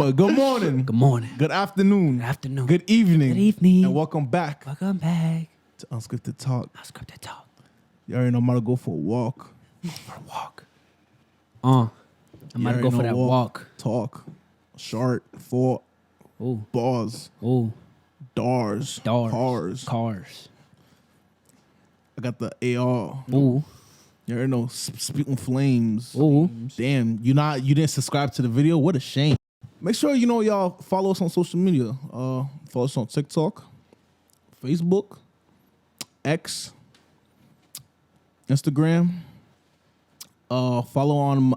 But good morning. Good morning. Good afternoon. Good afternoon. Good evening. Good evening. And welcome back Welcome back. to Unscripted Talk. Unscripted Talk. You already know I'm about to go for a walk. For a walk. I'm about to go for that walk. Talk. Short. Fought. Ooh. Bars. Ooh. Cars. Cars. I got the AR. Ooh. You already know spitting flames. Ooh. Damn, you didn't subscribe to the video. What a shame. Make sure y'all follow us on social media. Follow us on TikTok, Facebook, X, Instagram. Follow on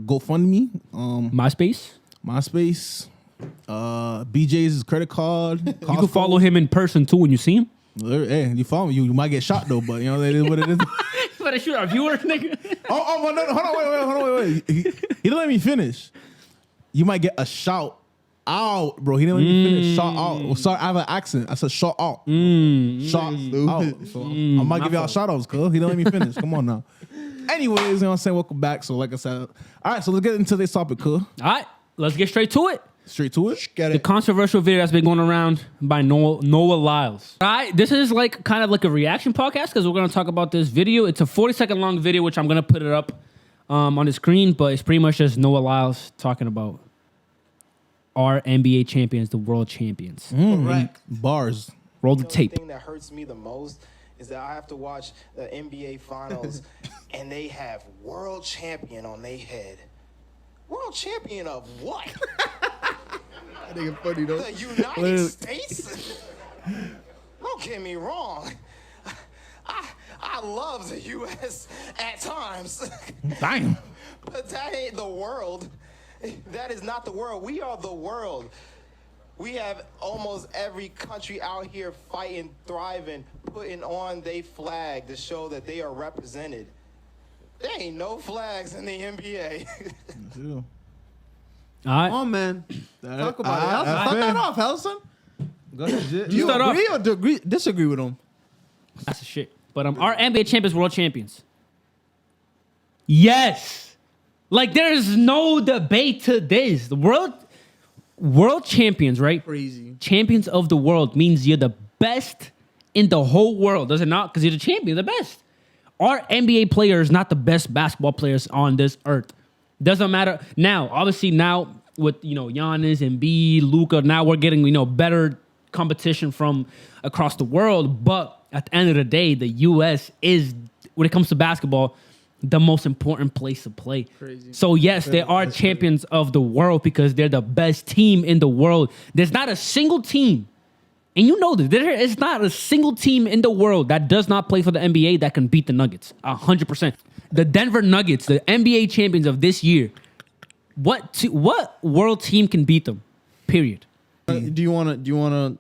GoFundMe. MySpace. BJ's credit card. You can follow him in person too when you see him. Hey, you follow me. You might get shot though, but you know that is what it is. You better shoot our viewers, nigga. Hold on, wait. He didn't let me finish. You might get a shout out, bro. He didn't let me finish. Shout out. Oh, sorry, I have an accent. I said shout out. Shout out. So I might give y'all shout outs, cuz. He didn't let me finish. Come on now. Anyways, you know what I'm saying? Welcome back. So like I said, all right, so let's get into this topic, cuz. All right, let's get straight to it. Straight to it. The controversial video that's been going around by Noah Lyles. All right, this is like kind of like a reaction podcast because we're going to talk about this video. It's a 40-second long video, which I'm going to put it up on the screen, but it's pretty much just Noah Lyles talking about our NBA champions, the world champions. Correct. Bars. Roll the tape. The thing that hurts me the most is that I have to watch the NBA finals and they have world champion on their head. World champion of what? That nigga funny though. The United States? Don't get me wrong. I love the U.S. at times. Damn. But that ain't the world. That is not the world. We are the world. We have almost every country out here fighting, thriving, putting on their flag to show that they are represented. There ain't no flags in the NBA. Yeah. All right. Oh man, talk about it. that's Start fair. that off, Helson. Go ahead, Jit. Do you start agree or disagree with him? That's the shit. But our NBA champions, world champions. Yes. Like there is no debate to this. The world champions, right? Crazy. Champions of the world means you're the best in the whole world, does it not? Because you're the champion, the best. Our NBA players not the best basketball players on this earth. Doesn't matter. Now, obviously now with, Giannis and Luka, now we're getting, better competition from across the world. But at the end of the day, the U.S. is, when it comes to basketball, the most important place to play. Crazy. So yes, they are champions of the world because they're the best team in the world. There's not a single team, and you know this, there is not a single team in the world that does not play for the NBA that can beat the Nuggets. 100%. The Denver Nuggets, the NBA champions of this year, what world team can beat them? Period. Do you want me to?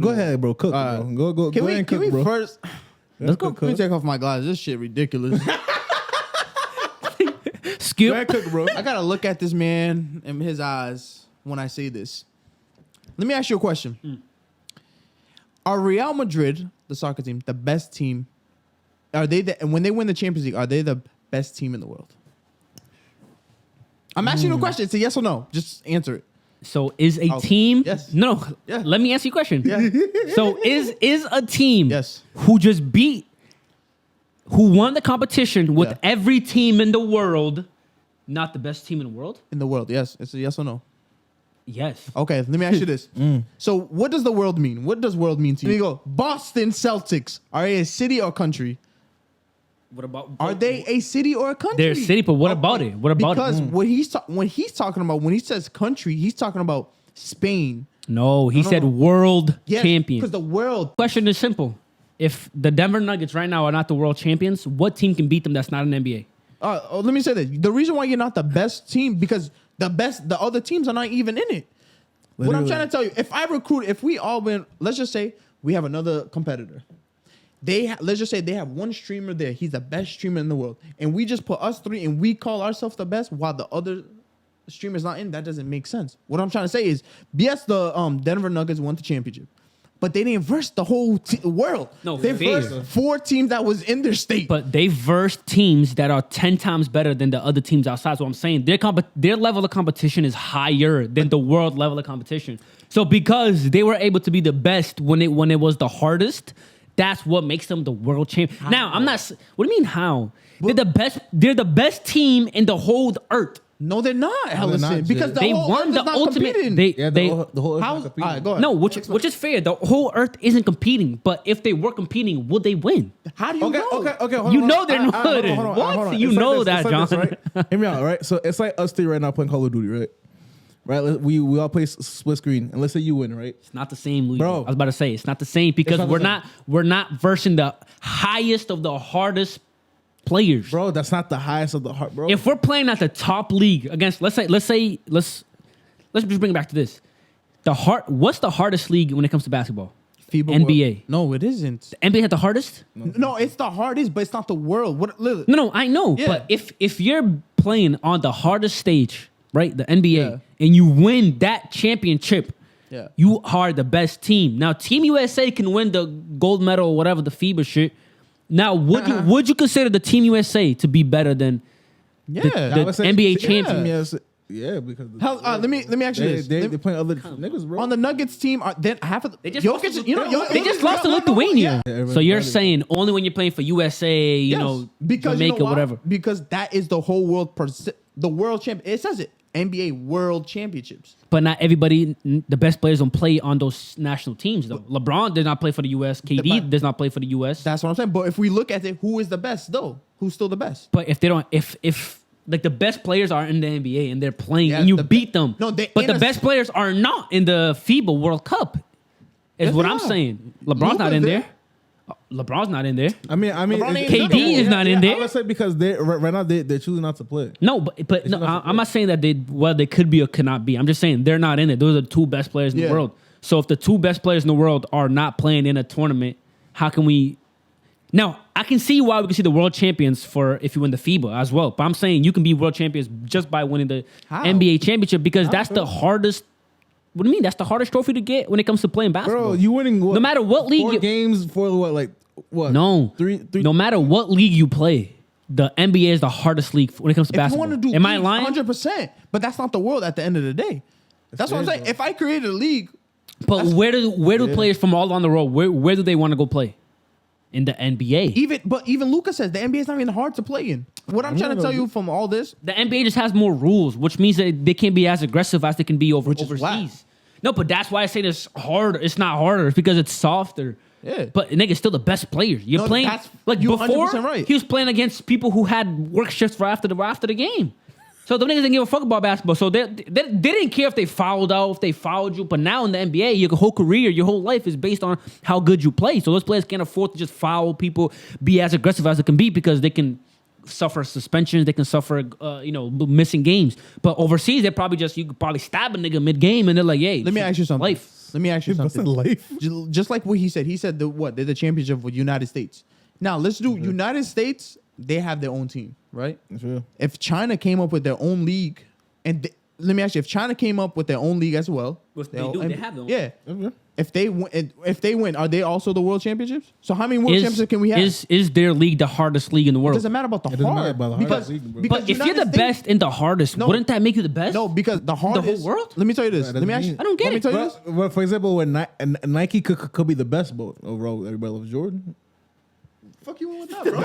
Go ahead, bro. Cook, bro. Go ahead and cook, bro. First? Let's go. Let me take off my glasses. This shit ridiculous. Skip. Go ahead, cook, bro. I gotta look at this man in his eyes when I say this. Let me ask you a question. Are Real Madrid, the soccer team, the best team? Are they and when they win the Champions League, are they the best team in the world? I'm asking you a question. It's a yes or no. Just answer it. So is a team? Yes. No. Yeah. Let me ask you a question. Yeah. So is a team Yes. who won the competition with every team in the world, not the best team in the world? In the world, yes. It's a yes or no. Yes. Okay, let me ask you this. So what does the world mean? What does world mean to you? Here you go. Boston Celtics. Are they a city or country? What about? Are they a city or a country? They're a city, but what about it? What about because it? when he's talking about, when he says country, he's talking about Spain. No, he said world champion. Because the world. Question is simple. If the Denver Nuggets right now are not the world champions, what team can beat them that's not an NBA? Let me say this. The reason why you're not the best team, because the other teams are not even in it. What I'm trying to tell you, if we all win, let's just say we have another competitor. Let's just say they have one streamer there. He's the best streamer in the world. And we just put us three and we call ourselves the best while the other streamer's not in. That doesn't make sense. What I'm trying to say is, yes, the Denver Nuggets won the championship. but they didn't verse the whole world. No, they fair. versed 4 teams that was in their state. But they versed teams that are 10 times better than the other teams outside. So I'm saying their level of competition is higher than the world level of competition. So because they were able to be the best when it was the hardest, that's what makes them the world champion. Now, I'm not. What do you mean how? They're the best. They're the best team in the whole earth. No, they're not, Ellison, because They won the ultimate. The whole How's, all right, go ahead. No, which is fair. The whole earth isn't competing. But if they were competing, would they win? How do you know? Okay. Hold You on, know they're hold not. on, hold on, What? hold on. You It's like know this, that, it's like John. this, right? Hear me out, right? So it's like us three right now playing Call of Duty, right? Right? We all play split screen, and let's say you win, right? It's not the same, Luigis. Bro. I was about to say it's not the same because not the we're not versing the highest of the hardest players. Bro, that's not the highest of the heart, bro. If we're playing at the top league against, let's just bring it back to this. What's the hardest league when it comes to basketball? FIBA NBA. World. No, it isn't. NBA had the hardest? No, it's the hardest, but it's not the world. What? No, I know. Yeah. But if you're playing on the hardest stage, right, the NBA, Yeah. and you win that championship, Yeah. you are the best team. Now, Team USA can win the gold medal or whatever, the FIBA shit. Now, would you consider the Team USA to be better than Yeah. I would say- NBA yeah, champion? Yes, yeah, because Let me ask you this. they're playing other niggas, bro. On the Nuggets team, then half of the They just lost to- Jokic, They just lost to Lithuania. Yeah, So you're everybody- saying only when you're playing for USA, you Yes, know, because Jamaica, you know why? whatever. Because that is the whole world, the world champ. It says it. NBA World Championships. But not everybody, the best players don't play on those national teams, though. LeBron does not play for the US. KD does not play for the US. That's what I'm saying. But if we look at it, who is the best though? Who's still the best? But if they don't, if like the best players are in the NBA and they're playing Yeah, and you the beat them, No, they but in the a- best players are not in the FIBA World Cup. Is Yes, what they I'm are. saying. LeBron's not Luka's in there. there. LeBron's not in there. I mean, LeBron ain't KD is not in there. I would say because right now they're choosing not to play. No, but no, not I'm not saying that they could be or could not be. I'm just saying they're not in it. Those are the two best players in the Yeah. world. So if the two best players in the world are not playing in a tournament, how can we? Now I can see why we can see the world champions for if you win the FIBA as well. But I'm saying you can be world champions just by winning the How? NBA championship because that's the bro? hardest. What do you mean? That's the hardest trophy to get when it comes to playing basketball. Bro, you winning what, No matter what league 4 you- games for what? No, three. No matter what league you play, the NBA is the hardest league when it comes to If you basketball. want to do, Am I lying? 100%. But that's not the world at the end of the day. That's what I'm fair, saying. though. If I created a league, But where do players from all around the world where do they want to go play? In the NBA. even Luca says the NBA is not even hard to play in. What I'm trying to tell you from all this, The NBA just has more rules, which means that they can't be as aggressive as they can be is overseas. whack. No, but that's why I say it's harder. It's not harder. It's because it's softer. Yeah. But nigga's still the best players. You're No, playing that's- like you before. 100% right. He was playing against people who had work shifts for after the game. So the niggas didn't give a fuck about basketball. So they didn't care if they fouled out, if they fouled you. But now in the NBA, your whole career, your whole life is based on how good you play. So those players can't afford to just foul people, be as aggressive as they can be because they can suffer suspensions, they can suffer, missing games. But overseas, you could probably stab a nigga mid game, and they're like, "Hey, let me ask you something. Life. Let me ask you That's something. life. Just like what he said. He said they're the championship with United States. Now let's do United States. They have their own team, right? Sure. If China came up with their own league, and let me ask you, if China came up with their own league as well, Which they do, they have their own. Yeah. Okay. If they win, are they also the world championships? So how many world championships can we have? Is their league the hardest league in the It world? doesn't matter about the doesn't matter hard about the because, hardest league, bro. because But if you're United the States- best and the hardest, No. wouldn't that make you the best? no, because the hardest whole world? Let me tell you this. That Let me doesn't ask you. mean- I don't get let me it. tell you this. But for example, when Nike could be the best, but overall everybody loves Jordan. Fuck you with that, bro.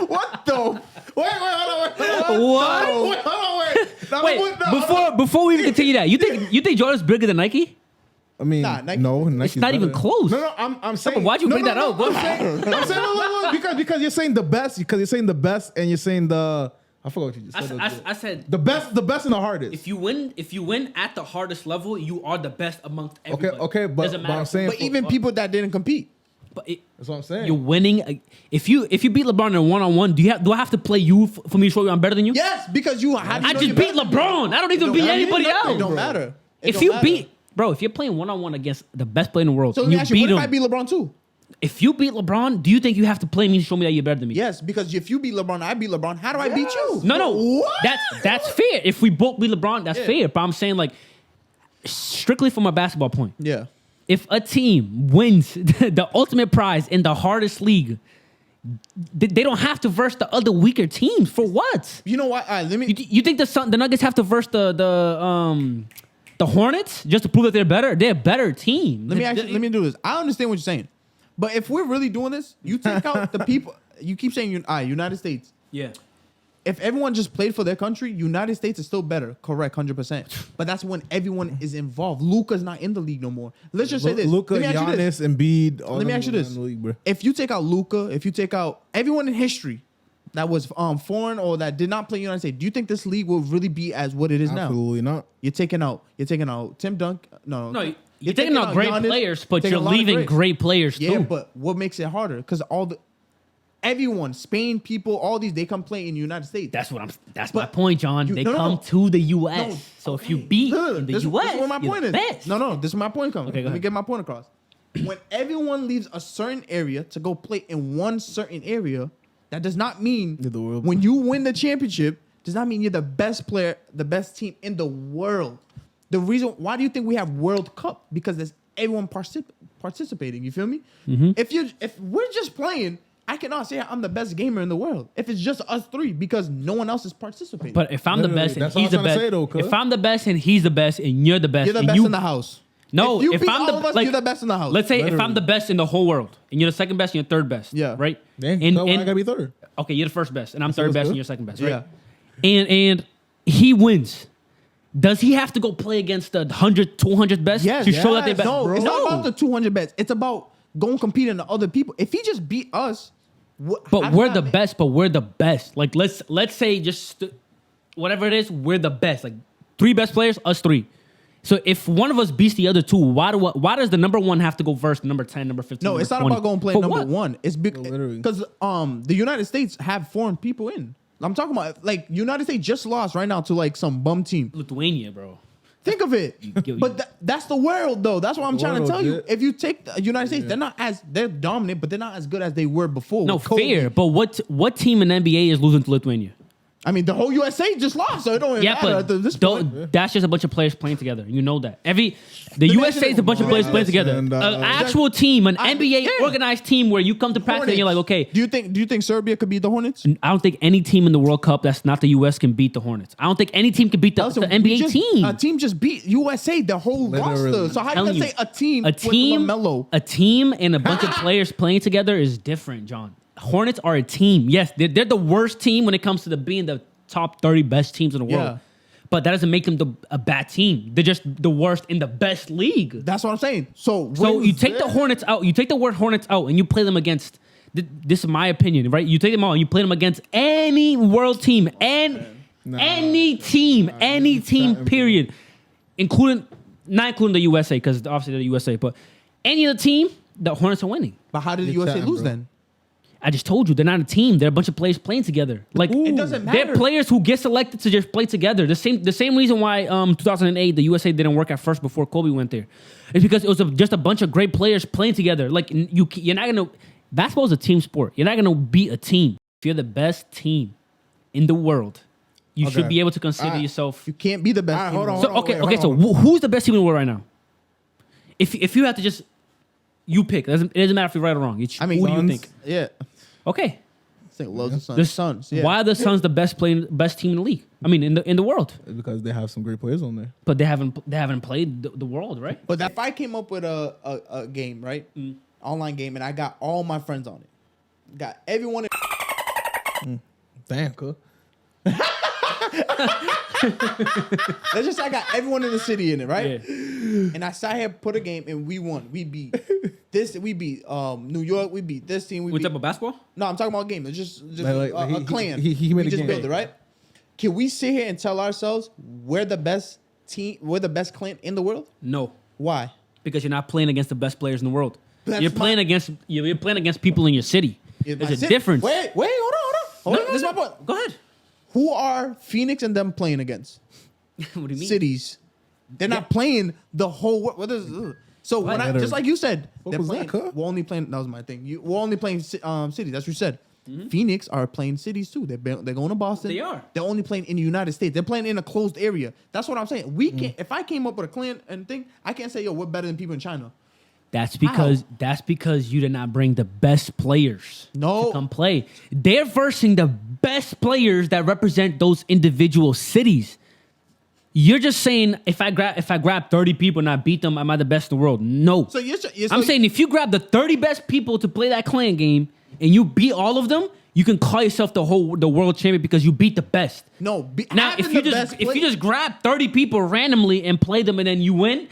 What the? Wait, hold on. What? Wait, hold on, wait. Now, Wait, before we even continue that, you think Jordan's bigger than Nike? I mean, Nah, Nike- no, It's Nike's not even better. close. No, I'm saying. why'd you bring that up? I'm saying no, because you're saying the best. Because you're saying the best, and you're saying the. I forgot what you just said. I said the best and the hardest. if you win at the hardest level, you are the best amongst everybody. okay, but- Doesn't but matter. I'm saying- But even people that didn't compete. But That's what I'm saying. you're winning. If you beat LeBron in a 1-on-1, do I have to play you for me to show you I'm better than you? Yes, because you. I just beat LeBron. I don't even beat anybody It else. don't matter. It If don't you matter. beat, bro, if you're playing 1-on-1 against the best player in the world, So let and me you ask you, beat what if I him. beat LeBron too? If you beat LeBron, do you think you have to play me to show me that you're better than me? Yes, because if you beat LeBron, I beat LeBron. How do I beat you? No. What? That's fair. If we both beat LeBron, that's Yeah. fair. But I'm saying like, strictly from a basketball point. Yeah. If a team wins the ultimate prize in the hardest league, they don't have to verse the other weaker teams. For what? You know what? All right, let me. You think the Nuggets have to verse the Hornets just to prove that they're better? They're a better team. Let me do this. I understand what you're saying, but if we're really doing this, you take out the people. You keep saying United States. Yeah. If everyone just played for their country, United States is still better. Correct, 100%. But that's when everyone is involved. Luka's not in the league no more. Let's just say this. Luka, Giannis, Embiid. Let me ask you this. If you take out Luka, if you take out everyone in history that was foreign or that did not play United States, do you think this league will really be as what it is now? Absolutely not. You're taking out Tim Dunk. No, you're taking out great Giannis, players, but you're taking a lot of leaving greats. great players Yeah, too. but what makes it harder? Because everyone, Spain people, all these, they come play in the United States. That's my point, John. They come to the U.S. So if you beat in the U.S., this is where my point is. Best. No, this is where my point comes. Okay, Let me get my point across. When everyone leaves a certain area to go play in one certain area, that does not mean You're the world. when you win the championship, does not mean you're the best player, the best team in the world. The reason why do you think we have World Cup? Because there's everyone participating. You feel me? Mm-hmm. If we're just playing, I cannot say I'm the best gamer in the world. If it's just us three, because no one else is participating. But if I'm the Literally, best and that's what he's the I'm trying to best, say, though, cuz. if I'm the best and he's the best and you're the best, you're the and best in the house. No, if you if beat I'm all the of us, like, you're the best in the house. Let's say if Literally. I'm the best in the whole world and you're the second best and you're third best. Yeah. Right? Dang, And- so why and- I gotta be third. Okay, you're the first best, and I'm That's third what's best, good. and you're second best, right? Yeah. And he wins. Does he have to go play against the 100, 200 best to show that they're best? No, it's not about the 200 bets. It's about going compete in the other people. If he just beat us, But we're the best. But we're the best. Like let's say just whatever it is, we're the best. Like 3 best players, us 3. So if one of us beats the other 2, why does the number 1 have to go versus number 10, number 15? No, it's not about going play For number what? 1. It's literally. because the United States have foreign people in. I'm talking about like United States just lost right now to like some bum team. Lithuania, bro. Think of it. But that's the world though. That's what I'm The trying to world, tell you. yeah. If you take the United States, they're dominant, but they're not as good as they were before. No, with Kobe. fair. But what team in NBA is losing to Lithuania? I mean, the whole USA just lost, so it don't even Yeah, matter at this point. but that's just a bunch of players playing together. You know that. The USA is a bunch of players playing together. And, An actual team, an NBA yeah. organized team where you come to practice and you're like, okay, Do you think Serbia could beat the Hornets? I don't think any team in the World Cup that's not the US can beat the Hornets. I don't think any team can beat the Listen, NBA team. A team just beat USA, the whole Literally. roster. So how you Telling gonna you, say a team a with team, LaMelo? a team, and a bunch of players playing together is different, John. Hornets are a team. Yes, they're the worst team when it comes to being the top 30 best teams in the world. Yeah. But that doesn't make them a bad team. They're just the worst in the best league. That's what I'm saying. So You take the Hornets out. You take the word Hornets out, and you play them against. This is my opinion, right? You take them out and you play them against any world team, any team, period, not including the USA, because obviously they're the USA, but any other team, the Hornets are winning. But how did the You're USA chatting, lose bro. then? I just told you they're not a team. They're a bunch of players playing together. Like It doesn't matter. They're players who get selected to just play together. The same reason why 2008 the USA didn't work at first before Kobe went there. It's because it was just a bunch of great players playing together. Like you're not gonna. Basketball is a team sport. You're not gonna beat a team. If you're the best team in the world, you should Okay. be able to consider yourself. You can't be the best. All right, team hold in on, the So world. wait, so hold on. who's the best team in the world right now? If you have to just you pick, it doesn't matter if you're right or wrong. I mean, who do you Suns. think? Yeah, Okay. I think loads of Suns. The Suns. Yeah. Why are the Suns the best team in the league? I mean, in the world. Because they have some great players on there. But they haven't played the world, right? But if I came up with a game, right, online game, and I got all my friends on it, got everyone. Damn, cool. Let's just say I got everyone in the city in it, right? Yeah. And I sat here, put a game, and we won. We beat this. We beat New York. We beat this team. We What beat. type of basketball? No, I'm talking about a game. It's just Like, a clan. he made we a just game. build it, right? Can we sit here and tell ourselves we're the best team, we're the best clan in the world? No, Why? because you're not playing against the best players in the world. That's You're playing against people in your city. There's a difference. Wait, hold on. This is my point. Go ahead. Who are Phoenix and them playing against? What do you mean? Cities. They're not playing the whole world. So when What? just like you said, What they're was playing. that, cuz? We're only playing. That was my thing. We're only playing cities. That's what you said. Phoenix are playing cities too. They're going to Boston. They are. They're only playing in the United States. They're playing in a closed area. That's what I'm saying. We can't. If I came up with a clan and thing, I can't say, yo, we're better than people in China. That's because you did not bring the best players No. to come play. They're versing the best players that represent those individual cities. You're just saying if I grab 30 people and I beat them, am I the best in the world? No. So I'm saying if you grab the 30 best people to play that clan game and you beat all of them, you can call yourself the world champion because you beat the best. No. Now, if you just grab 30 people randomly and play them and then you win,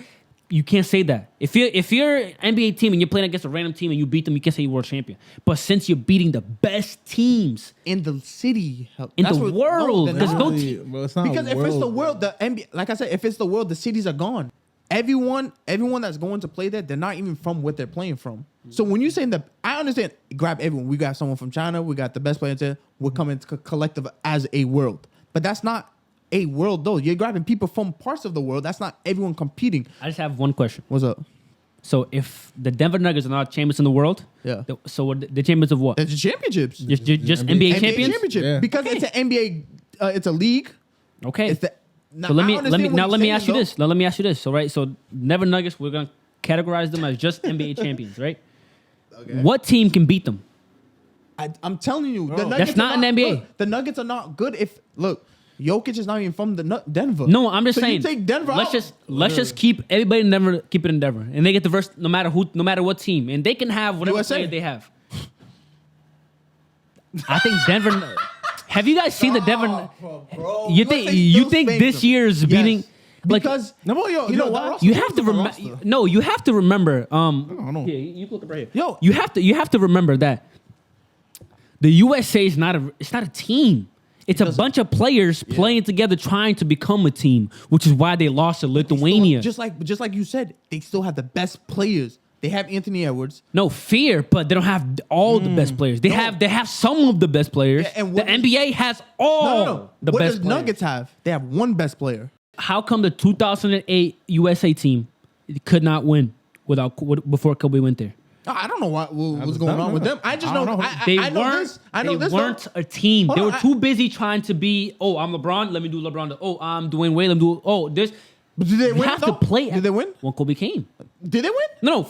you can't say that. If you're an NBA team and you're playing against a random team and you beat them, you can't say you're world champion. But since you're beating the best teams in the city, in the world, then there's no Really, team. bro, it's not because if it's the world, the NBA, like I said, if it's the world, the cities are gone. Everyone that's going to play there, they're not even from what they're playing from. So when you saying that, I understand. Grab everyone. We got someone from China. We got the best players there. We're coming to collective as a world, but that's not a world though. You're grabbing people from parts of the world. That's not everyone competing. I just have one question. What's up? So if the Denver Nuggets are not champions in the world, Yeah. So the champions of what? It's the championships. Just NBA NBA champions? championship Yeah. because it's an NBA. It's a league. Okay. It's the. Now, So let I me understand what let me you're ask you saying, this. Now let me ask you this. So right, so Denver Nuggets, we're gonna categorize them as just NBA champions, right? Okay. What team can beat them? I'm telling you, the Nuggets That's not are an NBA. Look, the Nuggets are not good. If look, Jokic is not even from Denver. No, I'm just So saying. You take Denver let's out. just keep everybody in Denver. Keep it in Denver, and they get the verse no matter what team, and they can have whatever USA. player they have. I think Denver. Have you guys seen the Denver? Bro, You think this year's beating? Like, because No, yo, you know that what? roster- you have to remember. roster. No, you have to remember. no. Yeah, you look up right here. Yo. you have to remember that the USA is not a team. It's a bunch of players playing together, trying to become a team, which is why they lost to Lithuania. just like you said, they still have the best players. They have Anthony Edwards. No fear, but they don't have all the best players. They have some of the best players. Yeah, and the what NBA has all No. the What best does players. Nuggets have? They have one best player. How come the 2008 USA team could not win before Kobe went there? I don't know what was just going don't on with know. them. I just I know. don't know. I know this. I know they this. weren't a team. Hold They on, were too busy trying to be. Oh, I'm LeBron. Let me do LeBron. Oh, I'm Dwayne Wade. Let me do. Oh, this. But did they You win? have though? to play. Did they win? When Kobe came. Did they win? No,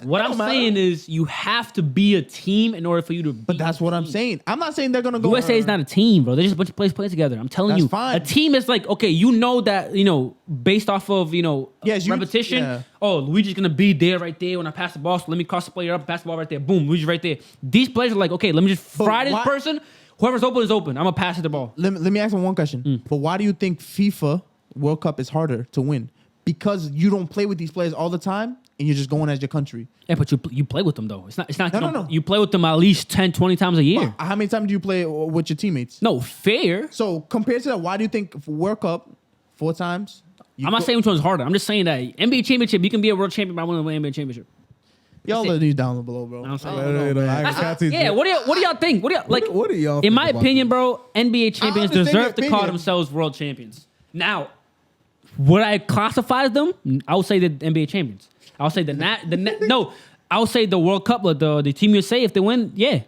what It I'm don't matter. saying is you have to be a team in order for you to. But that's what I'm saying. I'm not saying they're gonna go. USA is not a team, bro. They're just a bunch of players playing together. I'm telling That's you, fine. a team is like, okay, you know that, based off of, Yes, repetition. yeah. Oh, Luigi's gonna be there right there when I pass the ball. So let me cross the player up, pass the ball right there. Boom, Luigi's right there. These players are like, okay, let me just But fry this why- person. Whoever's open is open. I'm gonna pass it the ball. Let me ask you one question. But why do you think FIFA World Cup is harder to win? Because you don't play with these players all the time, and you're just going as your country. Yeah, but you play with them though. It's not. No. You play with them at least 10, 20 times a year. How many times do you play with your teammates? No, fair. So compared to that, why do you think for World Cup 4 times? I'm not saying which one's harder. I'm just saying that NBA championship, you can be a world champion by winning the NBA championship. Y'all let these down below, bro. I'm saying. I don't know, man. Yeah, what do y'all think? What do y'all think In my about opinion, bro, NBA champions understand your deserve to call opinion. themselves world champions. Now, would I classify them? I would say the NBA champions. I would say I would say the World Cup, the Team USA, if they win, yeah.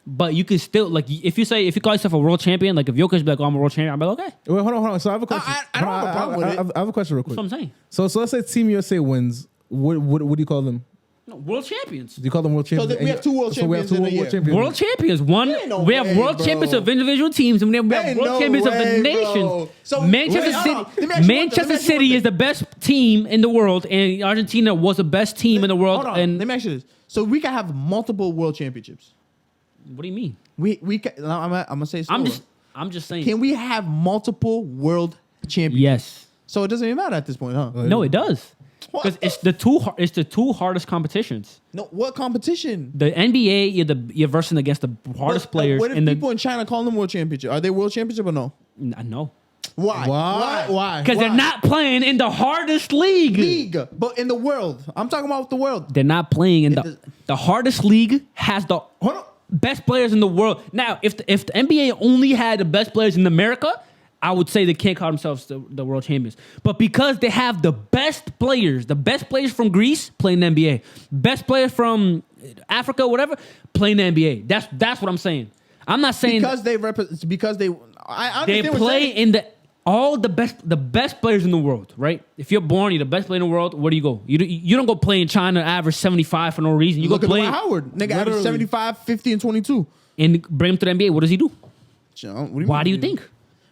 But you can still, like, if you call yourself a world champion, like if Jokic be like, oh, I'm a world champion, I'm like, okay. Wait, hold on. So I have a question. I don't have a problem with it. I have a question real quick. That's what I'm saying. So let's say Team USA wins. What do you call them? No, world champions. Do you call them world champions? we have 2 world So we have champions 2 in a year. world champions. World champions. One, Ain't no we have way, world bro. champions of individual teams, and we have Ain't world no champions of the way, nations. bro. So, Manchester wait, hold City, on. Let me ask you one thing. Manchester Let me ask you one City is thing. the best team in the world, and Argentina was the best team in the world. Hold on. And Let me ask you this. So we can have multiple world championships. what do you mean? We can, I'm gonna say it slower. I'm just saying. Can we have multiple world champions? Yes. So it doesn't even matter at this point, huh? No, it does. What Because the it's the two hardest competitions. No, what competition? The NBA, you're versing against the hardest players. What if in people in China call them world championship? Are they world championship or no? I know. Why? Why? Because they're Why? not playing in the hardest league. But in the world. I'm talking about the world. They're not playing in It the hardest league has the Hold on. best players in the world. Now, if the NBA only had the best players in America, I would say they can't call themselves the world champions. But because they have the best players from Greece playing the NBA, best players from Africa, whatever, playing the NBA. That's what I'm saying. I'm not saying because they represent. Because they. I they understand what play you're saying. in the best players in the world, right? If you're born, you're the best player in the world. Where do you go? You don't go play in China, average 75 for no reason. You Look go at play Dwight Howard. Nigga average Literally. 75, 50, and 22. and bring him to the NBA. What does he do? Why do you think?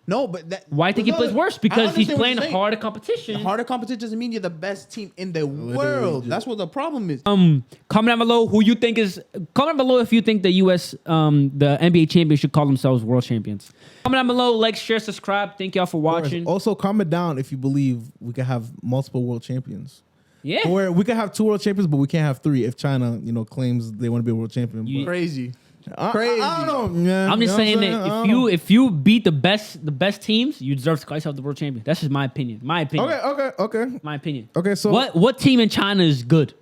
No, but that. Why do you think he no, plays worse? Because he's understand what playing you're a saying. harder competition. Harder competition doesn't mean you're the best team in the world. That's what the problem is. Comment down below who you think is. Comment down below if you think the U.S. The NBA champions should call themselves world champions. Comment down below, like, share, subscribe. Thank y'all for watching. Also, comment down if you believe we can have multiple world champions. Yeah, Or we can have 2 world champions, but we can't have 3 if China, claims they want to be a world champion. You- But Crazy. I don't know, man. I'm just saying that if you beat the best teams, you deserve to call yourself the world champion. That's just my opinion. Okay. My opinion. Okay, so what team in China is good?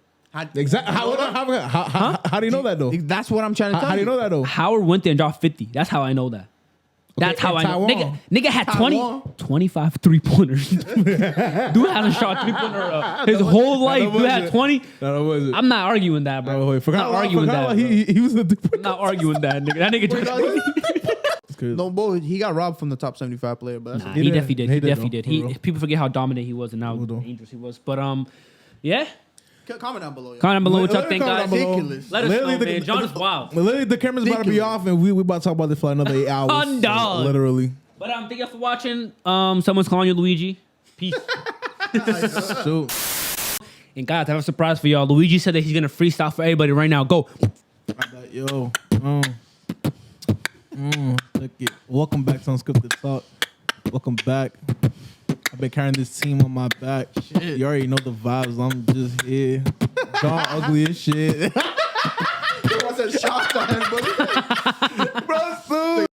Exactly. How do you know that though? That's what I'm trying to tell How do you know that though? Howard went there and dropped 50. That's how I know that. That's how I know. Taiwan. Nigga had Taiwan. 25 3-pointers. Dude hasn't shot 3-pointer his whole life. Dude had 20. No, was it? I'm not arguing that, bro. Wait, I'm not arguing that. about bro. he was the. I'm not arguing that, nigga. That nigga just. No, boy, he got robbed from the top 75 player, but that's Nah, He he did. definitely did. He He did, definitely though, did. for real. People forget how dominant he was and how Hold on. dangerous he was. But yeah. comment down below. Comment down below what y'all Literally think, comment guys. down below. Ridiculous. Let us Literally know, man. John is wild. Literally, the camera's about to be off, and we about to talk about this for another 8 hours. Oh, dog. Literally. But thank y'all for watching. Someone's calling you Luigi. Peace. Shoot. And guys, I have a surprise for y'all. Luigi said that he's gonna freestyle for everybody right now. Go. Yo. Look it. Welcome back to Unscripted Talk. Welcome back. I've been carrying this team on my back. Shit. You already know the vibes. I'm just here. John ugly as shit. What's that shot on him, buddy? Bro, soon.